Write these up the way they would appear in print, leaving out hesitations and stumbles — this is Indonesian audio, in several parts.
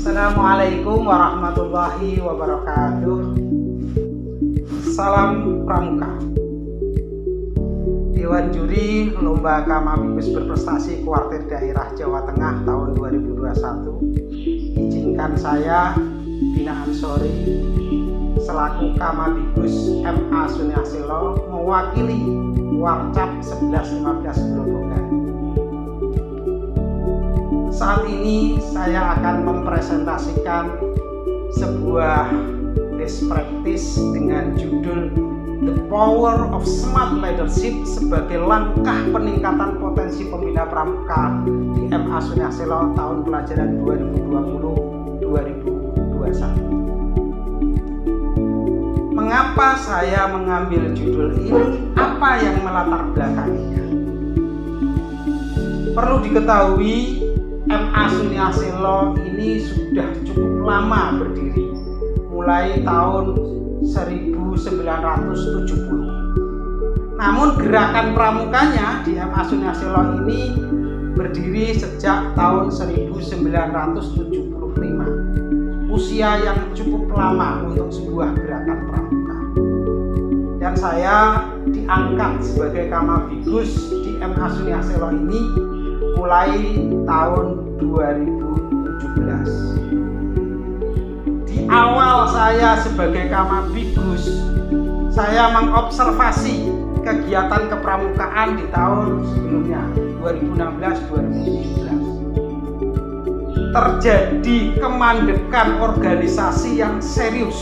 Assalamualaikum warahmatullahi wabarakatuh. Salam Pramuka. Dewan Juri Lomba Kamabikus Berprestasi Kuartir Daerah Jawa Tengah tahun 2021, izinkan saya Bina Ansori selaku Kamabikus MA Sunyaselo mewakili Warcap 1115 Grobogan. Saat ini saya akan mempresentasikan sebuah best practice dengan judul The Power of Smart Leadership sebagai langkah peningkatan potensi pembina pramuka di MA Sunyaselo tahun pelajaran 2020-2021. Mengapa saya mengambil judul ini? Apa yang melatar belakanginya? Perlu diketahui, MA Sunyaselo ini sudah cukup lama berdiri, mulai tahun 1970. Namun gerakan pramukanya di MA Sunyaselo ini berdiri sejak tahun 1975. Usia yang cukup lama untuk sebuah gerakan pramuka. Dan saya diangkat sebagai Kamabikus di MA Sunyaselo ini mulai tahun 2017. Di awal saya sebagai Kamabikus, saya mengobservasi kegiatan kepramukaan di tahun sebelumnya, 2016-2017. Terjadi kemandekan organisasi yang serius.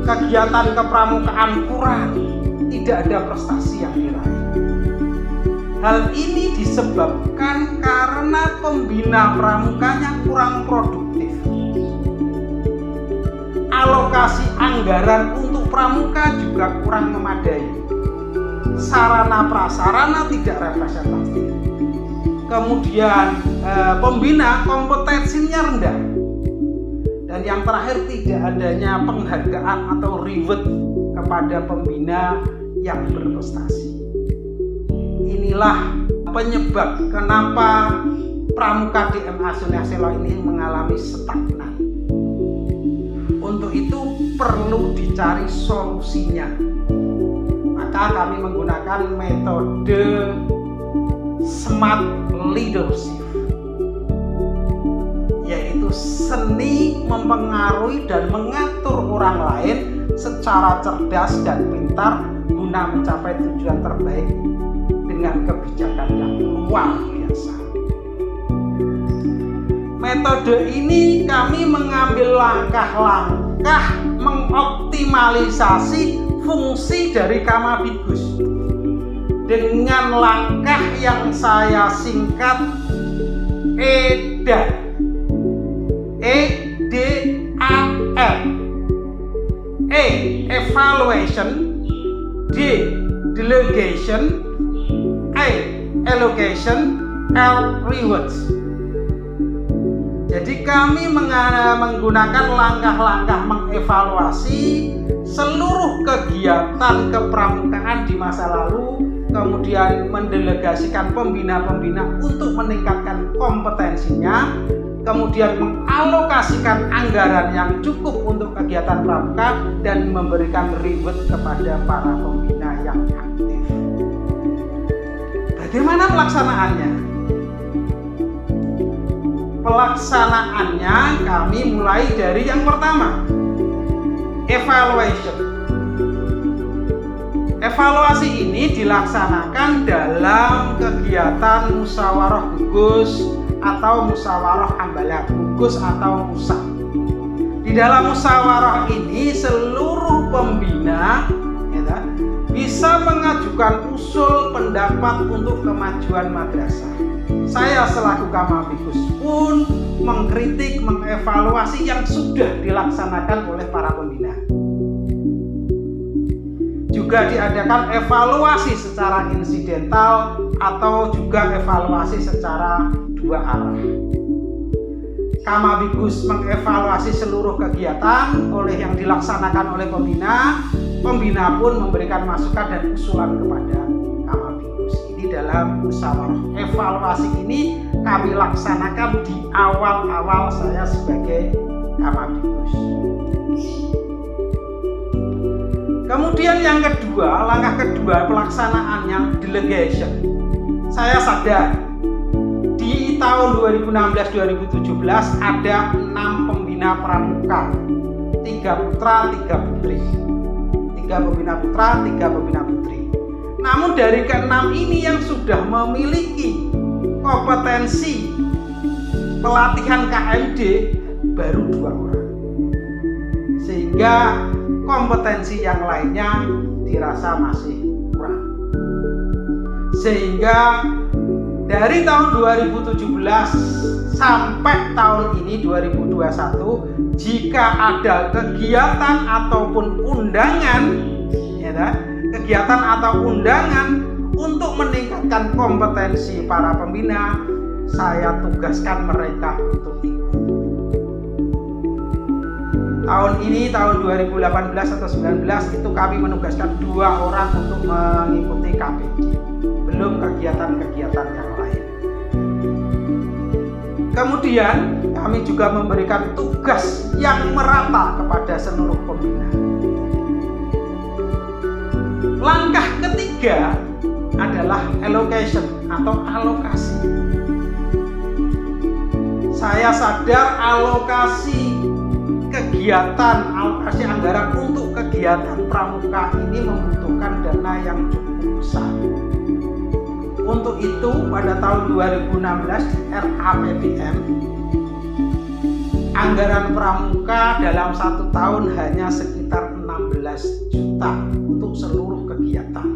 Kegiatan kepramukaan kurang, tidak ada prestasi yang diraih. Hal ini disebabkan karena pembina pramukanya kurang produktif. Alokasi anggaran untuk pramuka juga kurang memadai. Sarana prasarana tidak representatif. Kemudian pembina kompetensinya rendah. Dan yang terakhir, tidak adanya penghargaan atau reward kepada pembina yang berprestasi. Inilah penyebab kenapa pramuka di MA Sunyaselo ini mengalami stagnan. Untuk itu perlu dicari solusinya. Maka kami menggunakan metode Smart Leadership, yaitu seni mempengaruhi dan mengatur orang lain secara cerdas dan pintar guna mencapai tujuan terbaik dengan kebijakan yang luar biasa. Metode ini kami mengambil langkah-langkah mengoptimalisasi fungsi dari Kamabikus dengan langkah yang saya singkat EDAR. EDAR. E. Evaluation. D. Delegation. Allocation, L. Rewards. Jadi kami menggunakan langkah-langkah mengevaluasi seluruh kegiatan kepramukaan di masa lalu, kemudian mendelegasikan pembina-pembina untuk meningkatkan kompetensinya, kemudian mengalokasikan anggaran yang cukup untuk kegiatan pramuka dan memberikan reward kepada para pembina yang aktif. Bagaimana pelaksanaannya? Pelaksanaannya kami mulai dari yang pertama, evaluation. Evaluasi ini dilaksanakan dalam kegiatan musyawarah gugus atau musyawarah ambalat, gugus atau musa. Di dalam musyawarah ini seluruh pembina bisa mengajukan usul pendapat untuk kemajuan madrasah. Saya selaku Kamabikus pun mengkritik, mengevaluasi yang sudah dilaksanakan oleh para pembina. Juga diadakan evaluasi secara insidental atau juga evaluasi secara dua arah. Kamabikus mengevaluasi seluruh kegiatan yang dilaksanakan oleh pembina. Pembina pun memberikan masukan dan usulan kepada Kamabikus. Ini dalam musyawarah. Evaluasi ini kami laksanakan di awal-awal saya sebagai Kamadikus. Kemudian yang kedua, langkah kedua pelaksanaannya delegation. Saya sadar di tahun 2016-2017 ada 6 pembina pramuka, 3 putra, 3 putri. 3 pembina putra, 3 pembina putri. Namun dari ke-6 ini yang sudah memiliki kompetensi pelatihan KMD baru 2 orang. Sehingga kompetensi yang lainnya dirasa masih kurang. Sehingga dari tahun 2017 sampai tahun ini 2021, jika ada kegiatan ataupun undangan, kegiatan atau undangan untuk meningkatkan kompetensi para pembina, saya tugaskan mereka untuk ikut. Tahun ini, tahun 2018 atau 2019 itu kami menugaskan 2 orang untuk mengikuti KPD, belum kegiatan-kegiatan yang lain. Kemudian kami juga memberikan tugas yang merata kepada seluruh pembina. Langkah ketiga adalah allocation atau alokasi. Saya sadar alokasi kegiatan, alokasi anggaran untuk kegiatan pramuka ini membutuhkan dana yang cukup besar. Untuk itu pada tahun 2016 di RAPBM, anggaran pramuka dalam 1 tahun hanya sekitar 16 juta untuk seluruh kegiatan.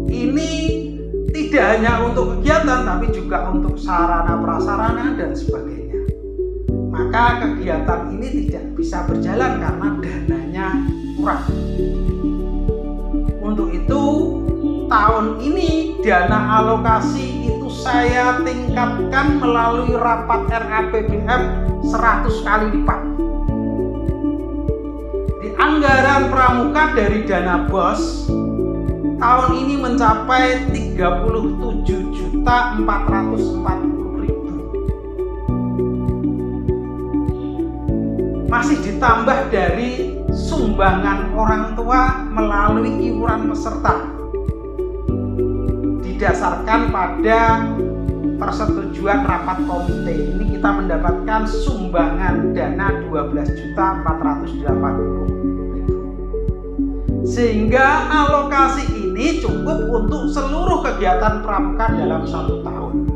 Ini tidak hanya untuk kegiatan tapi juga untuk sarana prasarana dan sebagainya. Maka kegiatan ini tidak bisa berjalan karena dananya kurang. Untuk itu tahun ini dana alokasi itu saya tingkatkan melalui rapat RAPBM 100 kali lipat. Di anggaran pramuka dari dana BOS tahun ini mencapai 37.440.000. Masih ditambah dari sumbangan orang tua melalui iuran peserta. Didasarkan pada persetujuan rapat komite ini kita mendapatkan sumbangan dana 12.480.000. Sehingga alokasi ini cukup untuk seluruh kegiatan pramuka dalam 1 tahun.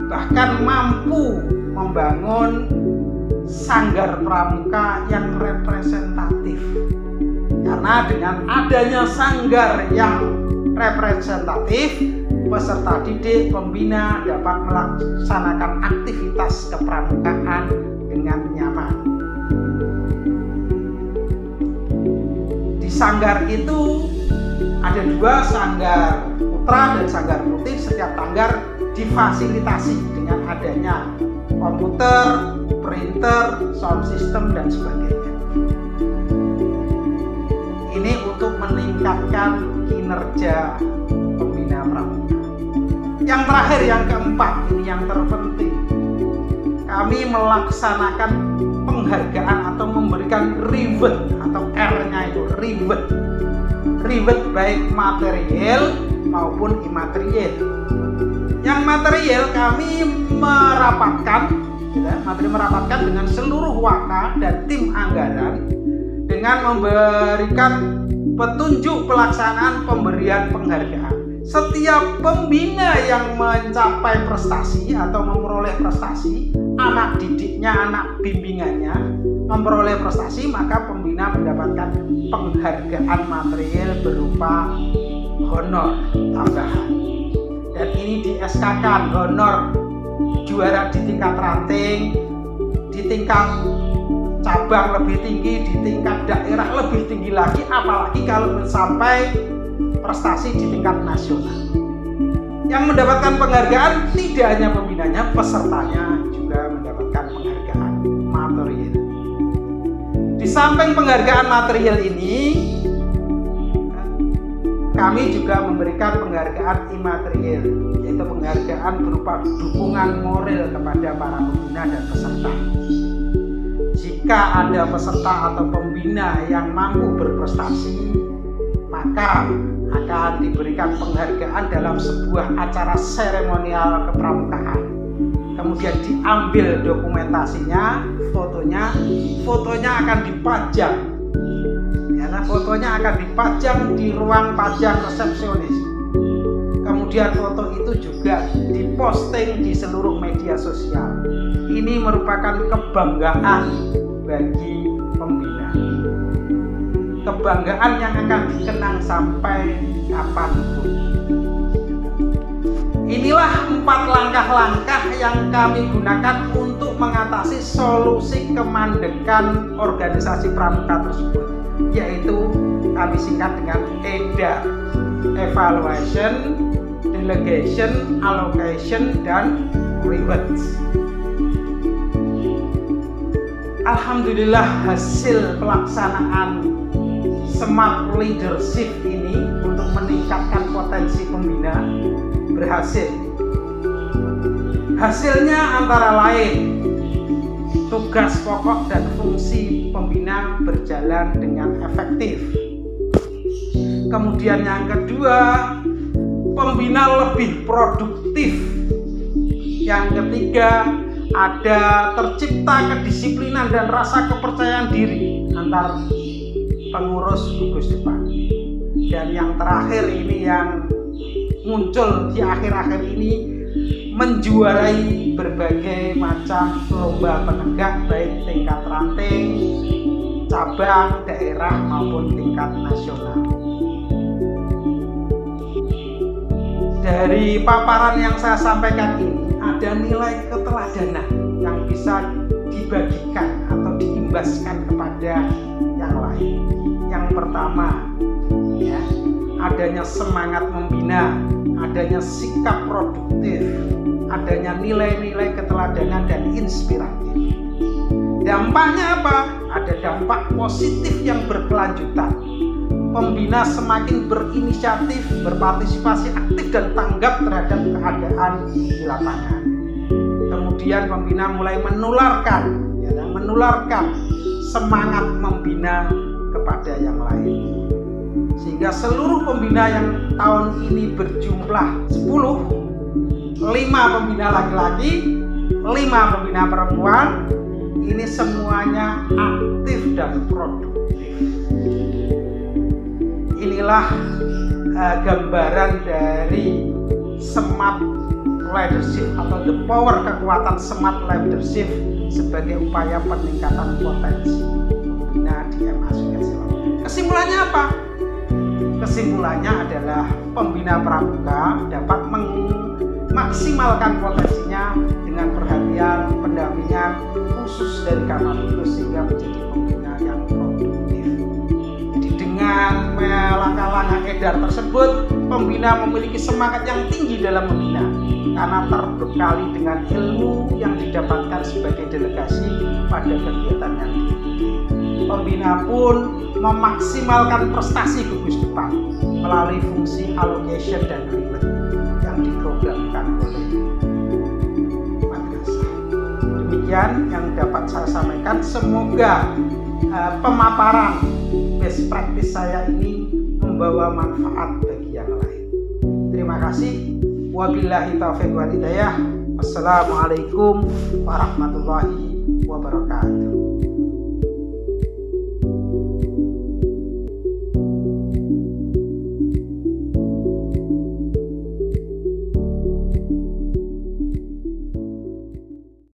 Bahkan mampu membangun sanggar pramuka yang representatif. Karena dengan adanya sanggar yang representatif, peserta didik, pembina dapat melaksanakan aktivitas kepramukaan dengan nyaman. Di sanggar itu ada 2 sanggar putra dan sanggar putri. Setiap sanggar difasilitasi dengan adanya komputer, printer, sound system dan sebagainya. Ini untuk meningkatkan kinerja pembina pramuka. Yang terakhir, yang keempat, ini yang terpenting. Kami melaksanakan penghargaan atau memberikan reward atau R-nya itu reward. Reward baik material maupun imaterial. Yang material kami merapatkan dengan seluruh waka dan tim anggaran dengan memberikan petunjuk pelaksanaan pemberian penghargaan. Setiap pembina yang mencapai prestasi atau memperoleh prestasi, anak didiknya, anak bimbingannya memperoleh prestasi, maka pembina mendapatkan penghargaan material berupa honor tambahan. Dan ini di SK-kan honor juara di tingkat ranting, di tingkat cabang lebih tinggi, di tingkat daerah lebih tinggi lagi, apalagi kalau sampai prestasi di tingkat nasional. Yang mendapatkan penghargaan tidak hanya pembinanya, pesertanya juga mendapatkan penghargaan material. Di samping penghargaan material ini, kami juga memberikan penghargaan imaterial, yaitu penghargaan berupa dukungan moral kepada para pembina dan peserta. Jika ada peserta atau pembina yang mampu berprestasi, maka akan diberikan penghargaan dalam sebuah acara seremonial kepramukaan. Kemudian diambil dokumentasinya, fotonya akan dipajang. Ya, fotonya akan dipajang di ruang pajang resepsionis. Kemudian foto itu juga diposting di seluruh media sosial. Ini merupakan kebanggaan bagi pembina. Kebanggaan yang akan dikenang sampai kapanpun. Inilah 4 langkah-langkah yang kami gunakan untuk mengatasi solusi kemandekan organisasi pramuka tersebut, yaitu kami singkat dengan EDA: Evaluation, Delegation, Allocation, dan Rewards. Alhamdulillah, hasil pelaksanaan Smart Leadership ini untuk meningkatkan potensi pembina berhasil. Hasilnya antara lain tugas pokok dan fungsi pembina berjalan dengan efektif. Kemudian yang kedua, pembina lebih produktif. Yang ketiga, ada tercipta kedisiplinan dan rasa kepercayaan diri antar pengurus gugus depan. Dan yang terakhir ini yang muncul di akhir-akhir ini, menjuarai berbagai macam lomba penegak, baik tingkat ranting, cabang, daerah maupun tingkat nasional. Dari paparan yang saya sampaikan ini, ada nilai keteladanan yang bisa dibagikan atau diimbaskan kepada yang lain. Yang pertama, ya, adanya semangat membina, adanya sikap produktif, adanya nilai-nilai keteladanan dan inspiratif. Dampaknya apa? Ada dampak positif yang berkelanjutan. Pembina semakin berinisiatif, berpartisipasi aktif dan tanggap terhadap keadaan di lapangan. Kemudian pembina mulai menularkan semangat membina kepada yang lain. Sehingga seluruh pembina yang tahun ini berjumlah 10, 5 pembina laki-laki, 5 pembina perempuan, ini semuanya aktif dan produktif. Inilah gambaran dari smart leadership atau the power, kekuatan smart leadership sebagai upaya peningkatan potensi pembina di MA Sungai Silom. Kesimpulannya apa? Kesimpulannya adalah pembina pramuka dapat memaksimalkan potensinya dengan perhatian, pendampingan khusus dari Kamarudus sehingga menjadi pembina yang produktif. Jadi dengan langkah-langkah EDAR tersebut, pembina memiliki semangat yang tinggi dalam membina karena terbekali dengan ilmu yang didapatkan sebagai delegasi pada kegiatan yang diikuti. Pembina pun memaksimalkan prestasi gugus depan melalui fungsi allocation dan reward yang diprogramkan oleh madrasah. Demikian yang dapat saya sampaikan. Semoga pemaparan best practice saya ini membawa manfaat bagi yang lain. Terima kasih. Wabillahi taufiq wal hidayah. Wassalamualaikum warahmatullahi wabarakatuh.